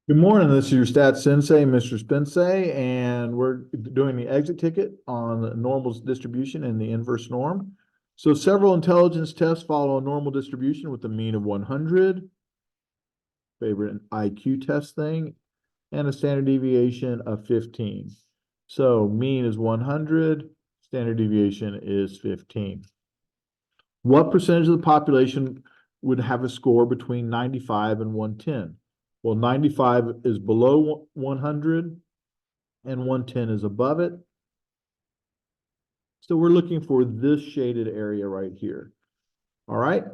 Good morning. This is your stats sensei, Mr. Spensey, and we're doing the exit ticket on the normal distribution and the inverse norm. So several intelligence tests follow a normal distribution with a mean of 100, favorite IQ test thing, and a standard deviation of 15. So mean is 100, standard deviation is 15. What percentage of the population would have a score between 95 and 110? Well, 95 is below 100 and 110 is above it. So we're looking for this shaded area right here. All right.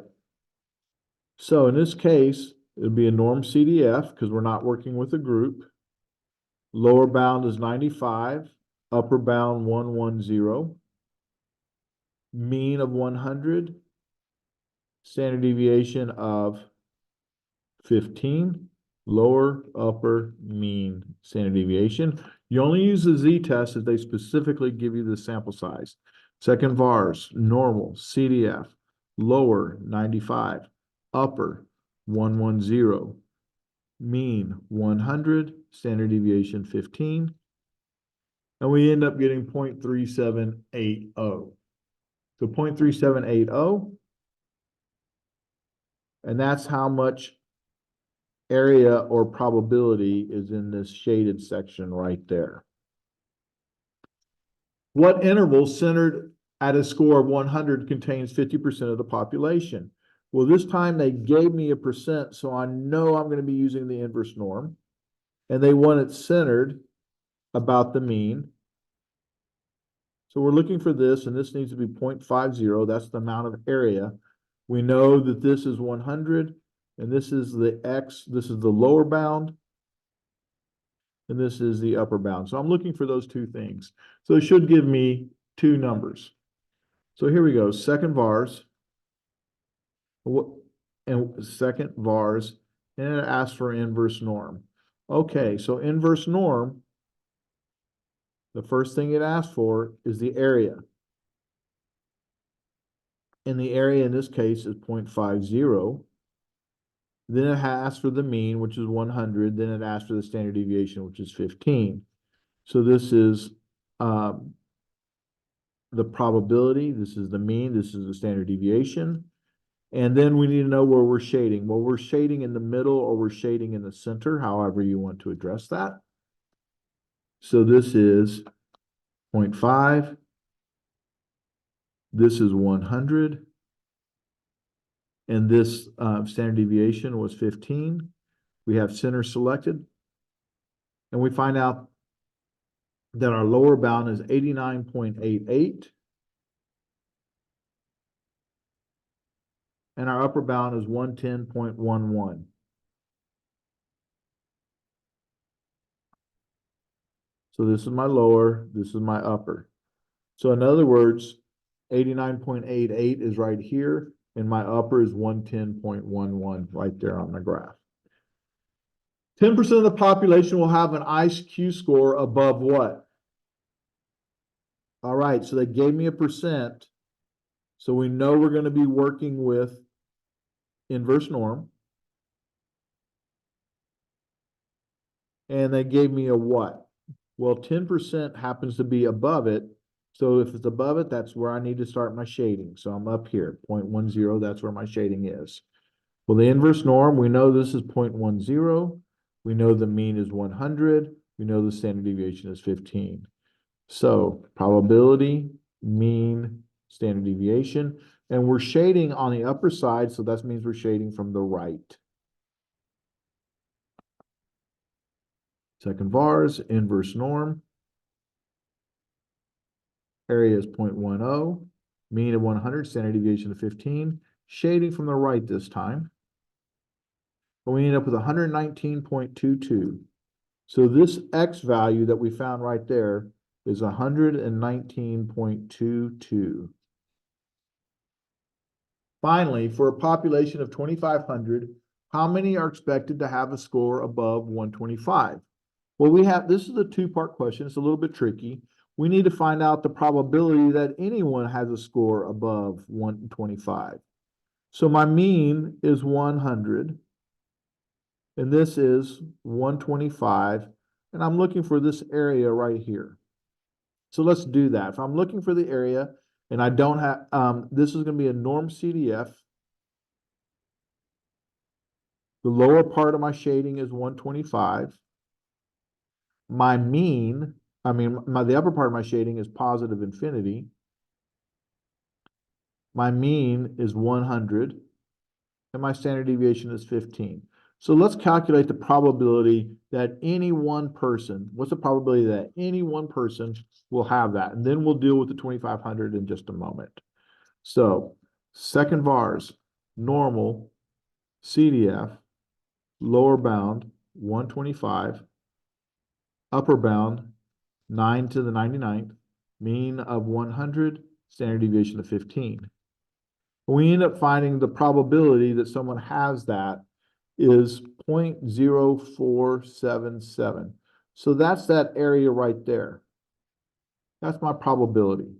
So in this case, it'll be a norm CDF because we're not working with a group. Lower bound is 95, upper bound 110, mean of 100, standard deviation of 15, lower, upper, mean, standard deviation. You only use the z-test if they specifically give you the sample size. Second VARS, normal, CDF, lower, 95, upper, 110, mean, 100, standard deviation, 15, and we end up getting 0.3780. So 0.3780, and that's how much area or probability is in this shaded section right there. What interval centered at a score of 100 contains 50% of the population? Well, this time they gave me a percent, so I know I'm going to be using the inverse norm. And they want it centered about the mean. So we're looking for this, and this needs to be 0.50. That's the amount of area. We know that this is 100, and this is the x, this is the lower bound, and this is the upper bound. So I'm looking for those two things. So it should give me two numbers. So here we go, second VARS, and second VARS, and it asks for inverse norm. Okay, so inverse norm, the first thing it asks for is the area. And the area in this case is 0.50. Then it asks for the mean, which is 100. Then it asks for the standard deviation, which is 15. So this is the probability. This is the mean. This is the standard deviation. And then we need to know where we're shading. Well, we're shading in the middle or we're shading in the center, however you want to address that. So this is 0.5. This is 100. And this standard deviation was 15. We have center selected. And we find out that our lower bound is 89.88. And our upper bound is 110.11. So this is my lower, this is my upper. So in other words, 89.88 is right here, and my upper is 110.11 right there on the graph. 10% of the population will have an IQ score above what? All right, so they gave me a percent. So we know we're going to be working with inverse norm. And they gave me a what? Well, 10% happens to be above it. So if it's above it, that's where I need to start my shading. So I'm up here, 0.10, that's where my shading is. Well, the inverse norm, we know this is 0.10. We know the mean is 100. We know the standard deviation is 15. So probability, mean, standard deviation. And we're shading on the upper side, so that means we're shading from the right. Second VARS, inverse norm. Area is 0.10, mean of 100, standard deviation of 15. Shading from the right this time. But we end up with 119.22. So this X value that we found right there is 119.22. Finally, for a population of 2,500, how many are expected to have a score above 125? Well, this is a two-part question. It's a little bit tricky. We need to find out the probability that anyone has a score above 125. So my mean is 100. and this is 125, and I'm looking for this area right here. So let's do that. If I'm looking for the area and I don't have, this is going to be a norm CDF. The lower part of my shading is 125. My mean, the upper part of my shading is positive infinity. My mean is 100, and my standard deviation is 15. So let's calculate the probability that any one person, what's the probability that any one person will have that? And then we'll deal with the 2,500 in just a moment. So second vars, normal, CDF, lower bound, 125, upper bound, 9 to the 99th, mean of 100, standard deviation of 15. We end up finding the probability that someone has that is 0.0477. So that's that area right there. That's my probability.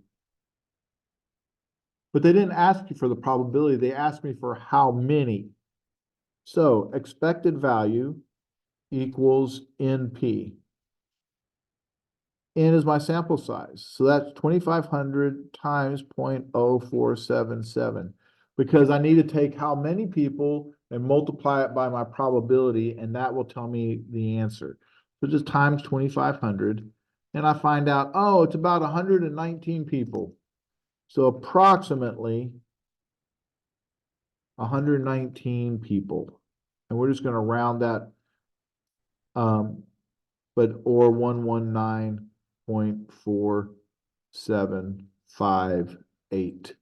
But they didn't ask you for the probability. They asked me for how many. So expected value equals NP. N is my sample size. So that's 2,500 times 0.0477. Because I need to take how many people and multiply it by my probability, and that will tell me the answer. So just times 2,500, and I find out, oh, it's about 119 people. So approximately 119 people. And we're just going to round that, or 119.4758.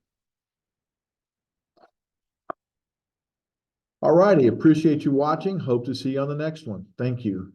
All righty, appreciate you watching. Hope to see you on the next one. Thank you.